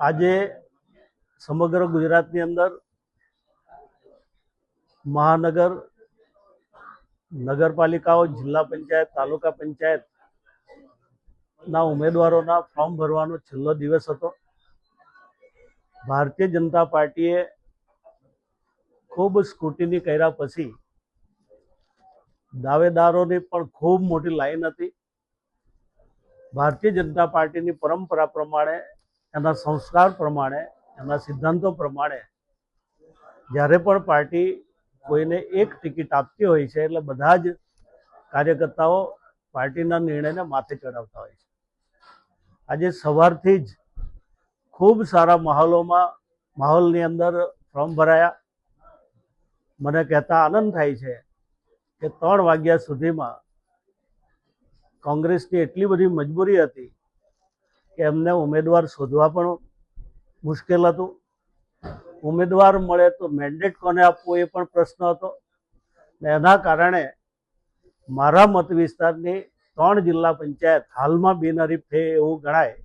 આજે સમગ્ર ગુજરાતની અંદર મહાનગર, નગરપાલિકાઓ, જિલ્લા પંચાયત, તાલુકા પંચાયતના ઉમેદવારોના ફોર્મ ભરવાનો છેલ્લો દિવસ હતો. ભારતીય જનતા પાર્ટીએ ખૂબ સ્ક્રુટિની કર્યા પછી દાવેદારોની પણ ખૂબ મોટી લાઈન હતી. ભારતીય જનતા પાર્ટીની પરંપરા પ્રમાણે, એના સંસ્કાર પ્રમાણે, એના સિદ્ધાંતો પ્રમાણે જ્યારે પણ પાર્ટી કોઈને એક ટિકિટ આપતી હોય છે એટલે બધા જ કાર્યકર્તાઓ પાર્ટીના નિર્ણયને માથે ચડાવતા હોય છે. આજે સવારથી જ ખૂબ સારા માહોલની અંદર ફોર્મ ભરાયા. મને કહેતા આનંદ થાય છે કે 3 વાગ્યા સુધીમાં કોંગ્રેસની એટલી બધી મજબૂરી હતી કે એમને ઉમેદવાર શોધવા પણ મુશ્કેલ હતું. ઉમેદવાર મળે તો મેન્ડેટ કોને આપવો એ પણ પ્રશ્ન હતો. ને એના કારણે મારા મત વિસ્તારની 3 જિલ્લા પંચાયત હાલમાં બિનહરીફ છે એવું ગણાય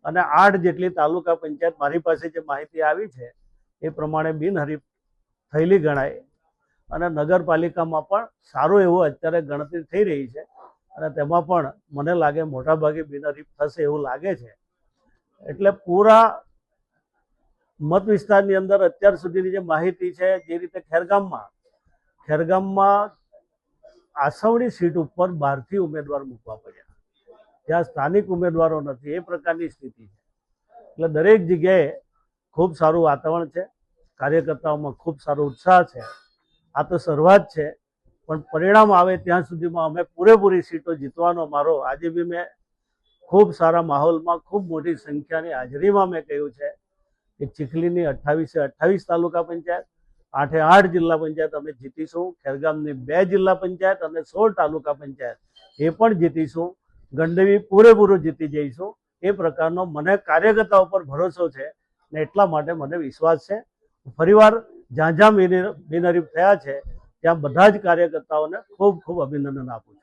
અને 8 જેટલી તાલુકા પંચાયત મારી પાસે જે માહિતી આવી છે એ પ્રમાણે બિનહરીફ થયેલી ગણાય. અને નગરપાલિકામાં પણ સારું એવું અત્યારે ગણતરી થઈ રહી છે અને તેમાં પણ મને લાગે મોટાભાગે બિનહરીફ થશે એવું લાગે છે. એટલે પૂરા મત વિસ્તારની અંદર અત્યાર સુધીની જે માહિતી છે, જે રીતે ખેરગામમાં આસવડી સીટ ઉપર બહારથી ઉમેદવાર મૂકવા પડ્યા, જ્યાં સ્થાનિક ઉમેદવારો નથી, એ પ્રકારની સ્થિતિ છે. એટલે દરેક જગ્યાએ ખૂબ સારું વાતાવરણ છે, કાર્યકર્તાઓમાં ખૂબ સારો ઉત્સાહ છે. આ તો શરૂઆત છે, પણ પરિણામ આવે ત્યાં સુધીમાં અમે પૂરેપૂરી સીટો જીતવાનો મારો આજે બી મેં ખૂબ સારા માહોલમાં ખૂબ મોટી સંખ્યાની હાજરીમાં મેં કહ્યું છે કે ચીખલીની 28 તાલુકા પંચાયત, 8 જિલ્લા પંચાયત અમે જીતીશું. ખેરગામની 2 જિલ્લા પંચાયત અને 16 તાલુકા પંચાયત એ પણ જીતીશું. ગંડવી પૂરેપૂરું જીતી જઈશું. એ પ્રકારનો મને કાર્યકર્તાઓ પર ભરોસો છે ને એટલા માટે મને વિશ્વાસ છે. ફરીવાર જ્યાં બિનહરીફ થયા છે ત્યાં બધા જ કાર્યકર્તાઓને ખૂબ ખૂબ અભિનંદન આપું છું.